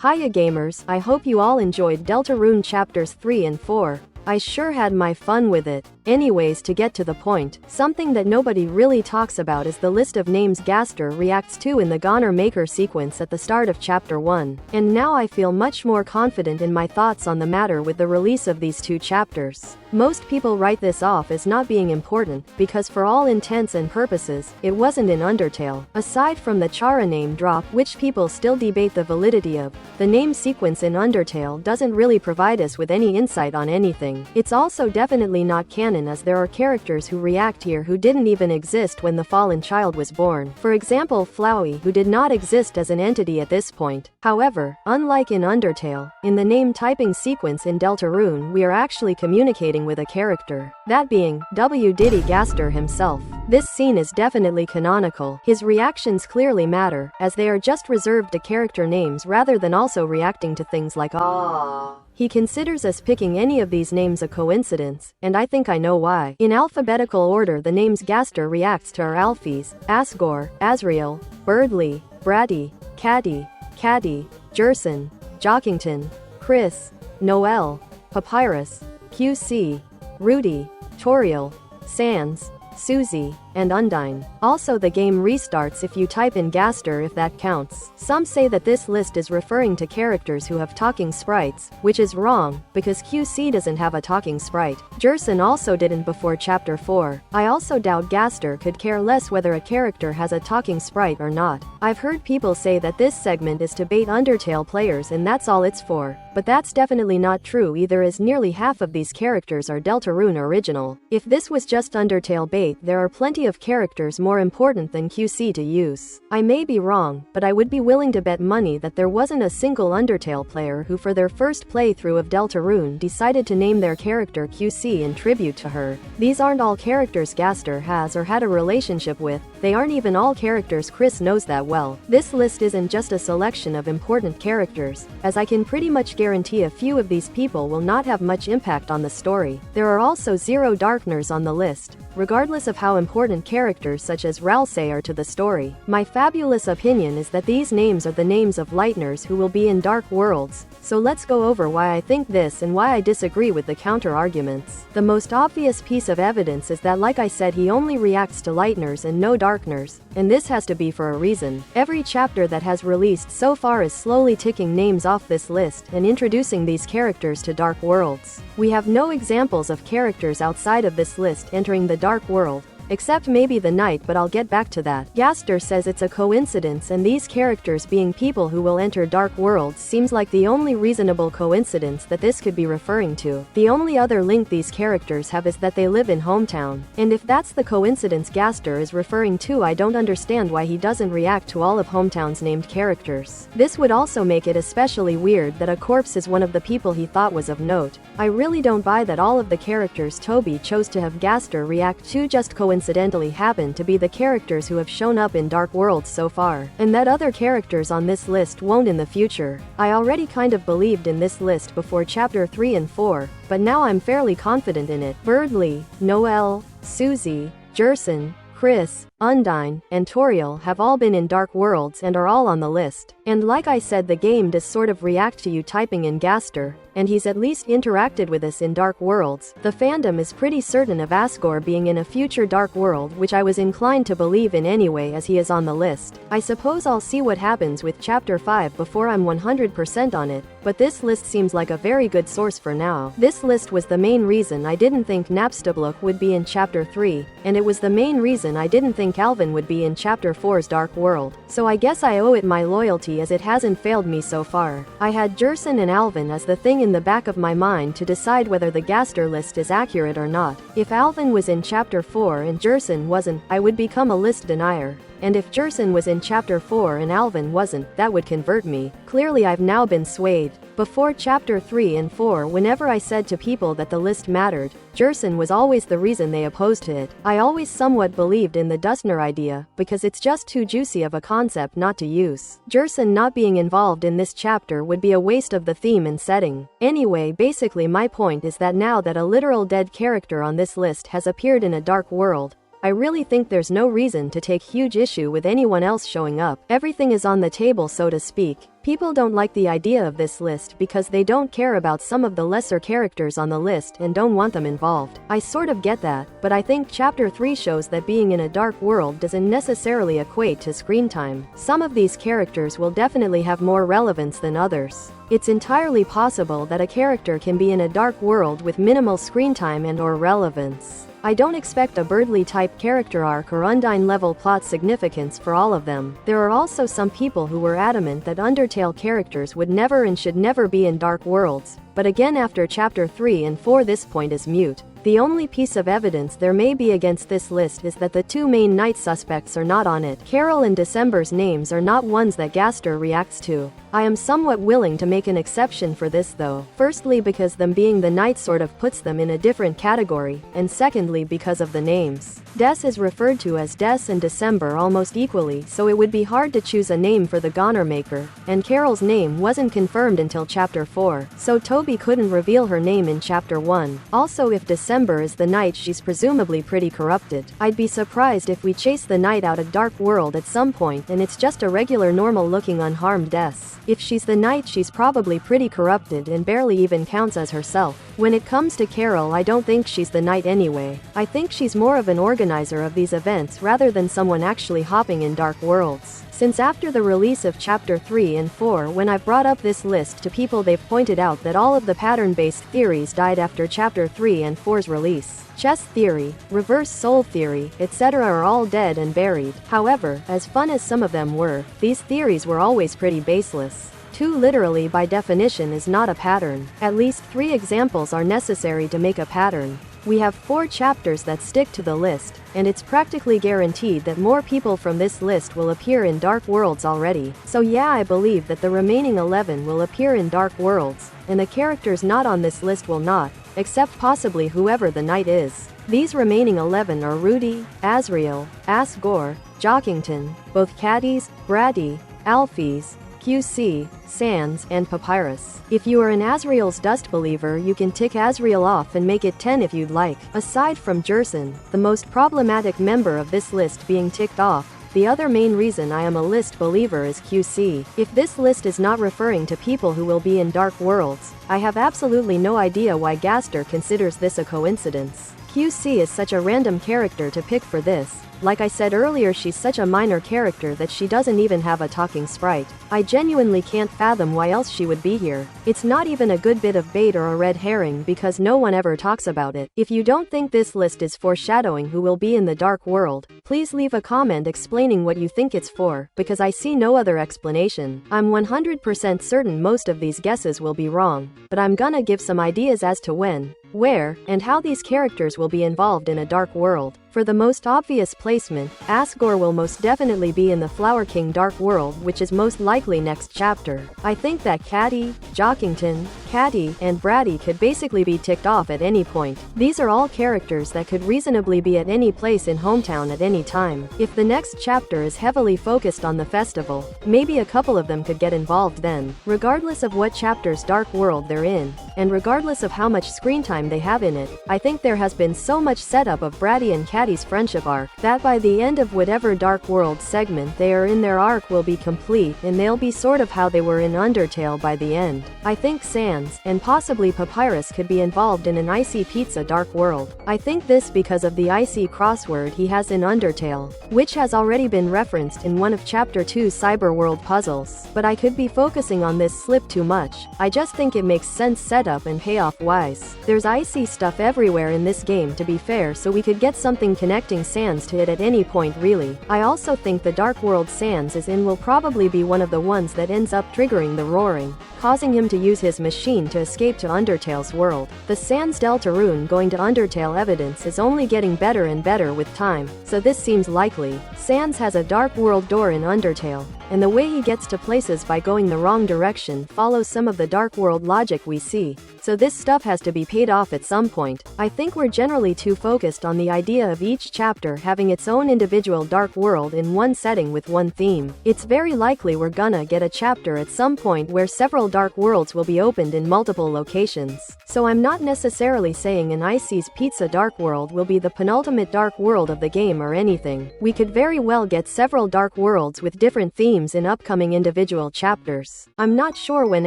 Hiya gamers, I hope you all enjoyed Deltarune chapters 3 and 4. I sure had my fun with it. Anyways, to get to the point, something that nobody really talks about is the list of names Gaster reacts to in the Goner Maker sequence at the start of chapter 1. And now I feel much more confident in my thoughts on the matter with the release of these two chapters. Most people write this off as not being important, because for all intents and purposes, it wasn't in Undertale. Aside from the Chara name drop, which people still debate the validity of, the name sequence in Undertale doesn't really provide us with any insight on anything. It's also definitely not canon, as there are characters who react here who didn't even exist when the fallen child was born. For example, Flowey, who did not exist as an entity at this point. However, unlike in Undertale, in the name typing sequence in Deltarune we are actually communicating with a character, that being W. Diddy Gaster himself. This scene is definitely canonical. His reactions clearly matter, as they are just reserved to character names rather than also reacting to things like "Aww." He considers us picking any of these names a coincidence, and I think I know why. In alphabetical order, the names Gaster reacts to are Alphys, Asgore, Asriel, Birdly, Bratty, Caddy, Jerson, Jockington, Chris, Noel, Papyrus, QC, Rudy, Toriel, Sans, Susie, and Undyne. Also, the game restarts if you type in Gaster, if that counts. Some say that this list is referring to characters who have talking sprites, which is wrong, because QC doesn't have a talking sprite. Jerson also didn't before chapter 4. I also doubt Gaster could care less whether a character has a talking sprite or not. I've heard people say that this segment is to bait Undertale players and that's all it's for, but that's definitely not true either, as nearly half of these characters are Deltarune original. If this was just Undertale bait, there are plenty of characters more important than QC to use. I may be wrong, but I would be willing to bet money that there wasn't a single Undertale player who for their first playthrough of Deltarune decided to name their character QC in tribute to her. These aren't all characters Gaster has or had a relationship with. They aren't even all characters Chris knows that well. This list isn't just a selection of important characters, as I can pretty much guarantee a few of these people will not have much impact on the story. There are also 0 Darkners on the list, regardless of how important characters such as Ralsei are to the story. My fabulous opinion is that these names are the names of Lightners who will be in Dark Worlds, so let's go over why I think this and why I disagree with the counter-arguments. The most obvious piece of evidence is that, like I said, he only reacts to Lightners and no Darkners, and this has to be for a reason. Every chapter that has released so far is slowly ticking names off this list and introducing these characters to Dark Worlds. We have no examples of characters outside of this list entering the Dark World, except maybe the Knight, but I'll get back to that. Gaster says it's a coincidence, and these characters being people who will enter Dark Worlds seems like the only reasonable coincidence that this could be referring to. The only other link these characters have is that they live in Hometown, and if that's the coincidence Gaster is referring to, I don't understand why he doesn't react to all of Hometown's named characters. This would also make it especially weird that a corpse is one of the people he thought was of note. I really don't buy that all of the characters Toby chose to have Gaster react to just coincidentally happen to be the characters who have shown up in Dark Worlds so far, and that other characters on this list won't in the future. I already kind of believed in this list before chapter 3 and 4, but now I'm fairly confident in it. Birdly, Noel, Susie, Jerson, Chris, Undyne, and Toriel have all been in Dark Worlds and are all on the list. And like I said, the game does sort of react to you typing in Gaster, and he's at least interacted with us in Dark Worlds. The fandom is pretty certain of Asgore being in a future Dark World, which I was inclined to believe in anyway, as he is on the list. I suppose I'll see what happens with chapter 5 before I'm 100% on it, but this list seems like a very good source for now. This list was the main reason I didn't think Napstablook would be in chapter 3, and it was the main reason I didn't think Alvin would be in chapter 4's Dark World. So I guess I owe it my loyalty, as it hasn't failed me so far. I had Jerson and Alvin as the thing in the back of my mind to decide whether the Gaster list is accurate or not. If Alvin was in chapter 4 and Jerson wasn't, I would become a list denier. And if Jerson was in chapter 4 and Alvin wasn't, that would convert me. Clearly I've now been swayed. Before chapter 3 and 4, whenever I said to people that the list mattered, Jerson was always the reason they opposed to it. I always somewhat believed in the Dustner idea, because it's just too juicy of a concept not to use. Jerson not being involved in this chapter would be a waste of the theme and setting. Anyway, basically my point is that now that a literal dead character on this list has appeared in a Dark World, I really think there's no reason to take huge issue with anyone else showing up. Everything is on the table, so to speak. People don't like the idea of this list because they don't care about some of the lesser characters on the list and don't want them involved. I sort of get that, but I think Chapter 3 shows that being in a dark world doesn't necessarily equate to screen time. Some of these characters will definitely have more relevance than others. It's entirely possible that a character can be in a dark world with minimal screen time and/or relevance. I don't expect a Birdly-type character arc or Undyne-level plot significance for all of them. There are also some people who were adamant that Undertale characters would never and should never be in dark worlds, but again after Chapter 3 and 4 this point is moot. The only piece of evidence there may be against this list is that the two main night suspects are not on it. Carol and December's names are not ones that Gaster reacts to. I am somewhat willing to make an exception for this though. Firstly because them being the night sort of puts them in a different category, and secondly because of the names. Des is referred to as Des and December almost equally, so it would be hard to choose a name for the Goner Maker, and Carol's name wasn't confirmed until Chapter 4, so Toby couldn't reveal her name in Chapter 1. Also, if December is the night, she's presumably pretty corrupted. I'd be surprised if we chase the night out a dark world at some point and it's just a regular normal looking unharmed Des. If she's the night, she's probably pretty corrupted and barely even counts as herself. When it comes to Carol, I don't think she's the night anyway. I think she's more of an organizer of these events rather than someone actually hopping in dark worlds. Since after the release of Chapter 3 and 4, when I've brought up this list to people, they've pointed out that all of the pattern-based theories died after Chapter 3 and 4's release. Chess theory, reverse soul theory, etc. are all dead and buried. However, as fun as some of them were, these theories were always pretty baseless. Two literally by definition is not a pattern. At least 3 examples are necessary to make a pattern. We have 4 chapters that stick to the list, and it's practically guaranteed that more people from this list will appear in dark worlds already. So yeah, I believe that the remaining 11 will appear in dark worlds, and the characters not on this list will not, except possibly whoever the knight is. These remaining 11 are Rudy, Asriel, Asgore, Jockington, both Caddies, Bratty, Alphys, QC, Sans, and Papyrus. If you are an Asriel's Dust believer, you can tick Asriel off and make it 10 if you'd like. Aside from Jerson, the most problematic member of this list being ticked off, the other main reason I am a list believer is QC. If this list is not referring to people who will be in dark worlds, I have absolutely no idea why Gaster considers this a coincidence. QC is such a random character to pick for this. Like I said earlier, she's such a minor character that she doesn't even have a talking sprite. I genuinely can't fathom why else she would be here. It's not even a good bit of bait or a red herring because no one ever talks about it. If you don't think this list is foreshadowing who will be in the dark world, please leave a comment explaining what you think it's for, because I see no other explanation. I'm 100% certain most of these guesses will be wrong, but I'm gonna give some ideas as to when, where, and how these characters will be involved in a dark world. For the most obvious placement, Asgore will most definitely be in the Flower King Dark World, which is most likely next chapter. I think that Caddy, Jockington, Catty, and Bratty could basically be ticked off at any point. These are all characters that could reasonably be at any place in Hometown at any time. If the next chapter is heavily focused on the festival, maybe a couple of them could get involved then. Regardless of what chapter's dark world they're in, and regardless of how much screen time they have in it, I think there has been so much setup of Bratty and Catty's friendship arc, that by the end of whatever Dark World segment they are in, their arc will be complete, and they'll be sort of how they were in Undertale by the end. I think Sans, and possibly Papyrus, could be involved in an Icy Pizza Dark World. I think this because of the Icy crossword he has in Undertale, which has already been referenced in one of Chapter 2's Cyberworld puzzles. But I could be focusing on this slip too much. I just think it makes sense setup and payoff wise. There's icy stuff everywhere in this game, to be fair, so we could get something connecting Sans to it at any point really. I also think the Dark World Sans is in will probably be one of the ones that ends up triggering the roaring, causing him to use his machine to escape to Undertale's world. The Sans Deltarune going to Undertale evidence is only getting better and better with time, so this seems likely. Sans has a Dark World door in Undertale, and the way he gets to places by going the wrong direction follows some of the dark world logic we see. So this stuff has to be paid off at some point. I think we're generally too focused on the idea of each chapter having its own individual dark world in one setting with one theme. It's very likely we're gonna get a chapter at some point where several dark worlds will be opened in multiple locations. So I'm not necessarily saying an Icy's Pizza dark world will be the penultimate dark world of the game or anything. We could very well get several dark worlds with different themes in upcoming individual chapters. I'm not sure when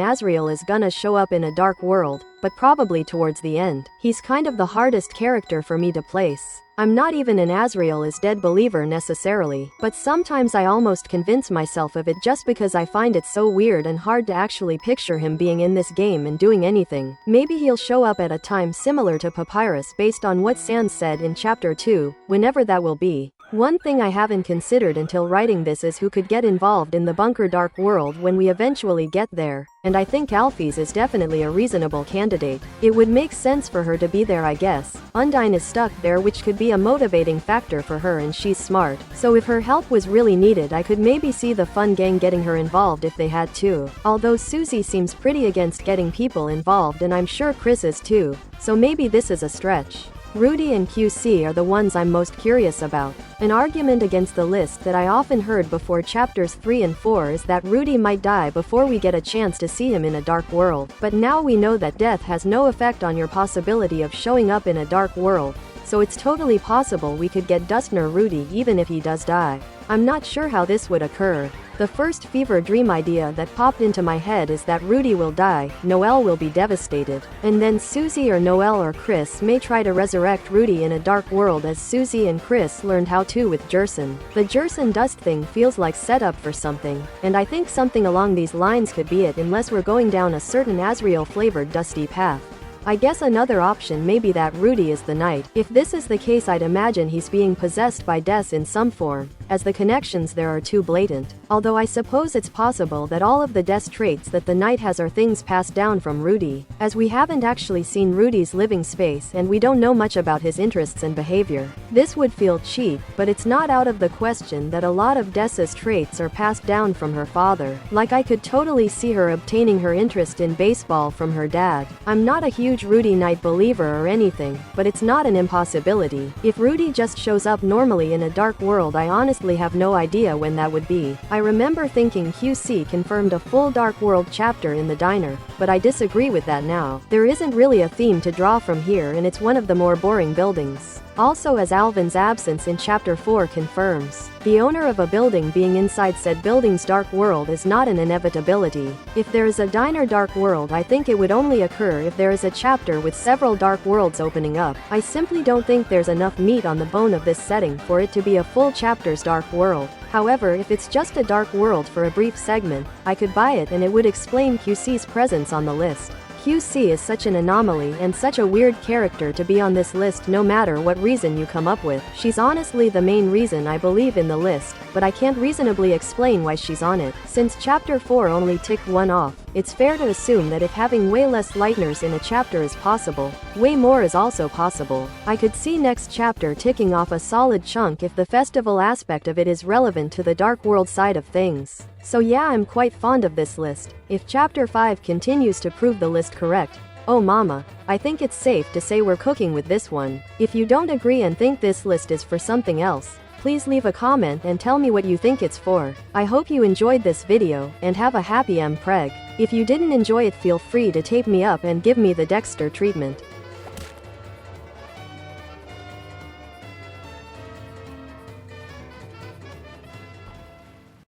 Azrael is gonna show up in a dark world, but probably towards the end. He's kind of the hardest character for me to place. I'm not even an Azrael is dead believer necessarily, but sometimes I almost convince myself of it just because I find it so weird and hard to actually picture him being in this game and doing anything. Maybe he'll show up at a time similar to Papyrus based on what Sans said in Chapter 2, whenever that will be. One thing I haven't considered until writing this is who could get involved in the Bunker Dark world when we eventually get there, and I think Alphys is definitely a reasonable candidate. It would make sense for her to be there, I guess. Undyne is stuck there, which could be a motivating factor for her, and she's smart, so if her help was really needed I could maybe see the Fun Gang getting her involved if they had to. Although Susie seems pretty against getting people involved, and I'm sure Chris is too, so maybe this is a stretch. Rudy and QC are the ones I'm most curious about. An argument against the list that I often heard before chapters 3 and 4 is that Rudy might die before we get a chance to see him in a dark world. But now we know that death has no effect on your possibility of showing up in a dark world, so it's totally possible we could get Dustner Rudy even if he does die. I'm not sure how this would occur. The first fever dream idea that popped into my head is that Rudy will die, Noelle will be devastated, and then Susie or Noelle or Chris may try to resurrect Rudy in a dark world as Susie and Chris learned how to with Jerson. The Jerson dust thing feels like setup for something, and I think something along these lines could be it unless we're going down a certain Azrael flavored dusty path. I guess another option may be that Rudy is the Knight. If this is the case, I'd imagine he's being possessed by Des in some form, as the connections there are too blatant. Although I suppose it's possible that all of the Des traits that the Knight has are things passed down from Rudy, as we haven't actually seen Rudy's living space and we don't know much about his interests and behavior. This would feel cheap, but it's not out of the question that a lot of Des's traits are passed down from her father. Like I could totally see her obtaining her interest in baseball from her dad. I'm not a huge Rudy Knight believer or anything, but it's not an impossibility. If Rudy just shows up normally in a dark world, I honestly have no idea when that would be. I remember thinking QC confirmed a full dark world chapter in the diner, but I disagree with that now. There isn't really a theme to draw from here, and it's one of the more boring buildings. Also, as Alvin's absence in Chapter 4 confirms, the owner of a building being inside said building's dark world is not an inevitability. If there is a diner dark world, I think it would only occur if there is a chapter with several dark worlds opening up. I simply don't think there's enough meat on the bone of this setting for it to be a full chapter's dark world. However, if it's just a dark world for a brief segment, I could buy it, and it would explain QC's presence on the list. QC is such an anomaly and such a weird character to be on this list no matter what reason you come up with. She's honestly the main reason I believe in the list, but I can't reasonably explain why she's on it. Since Chapter 4 only ticked one off, it's fair to assume that if having way less Lightners in a chapter is possible, way more is also possible. I could see next chapter ticking off a solid chunk if the festival aspect of it is relevant to the Dark World side of things. So yeah, I'm quite fond of this list. If Chapter 5 continues to prove the list correct, oh mama, I think it's safe to say we're cooking with this one. If you don't agree and think this list is for something else, please leave a comment and tell me what you think it's for. I hope you enjoyed this video, and have a happy Mpreg. If you didn't enjoy it, feel free to tape me up and give me the Dexter treatment.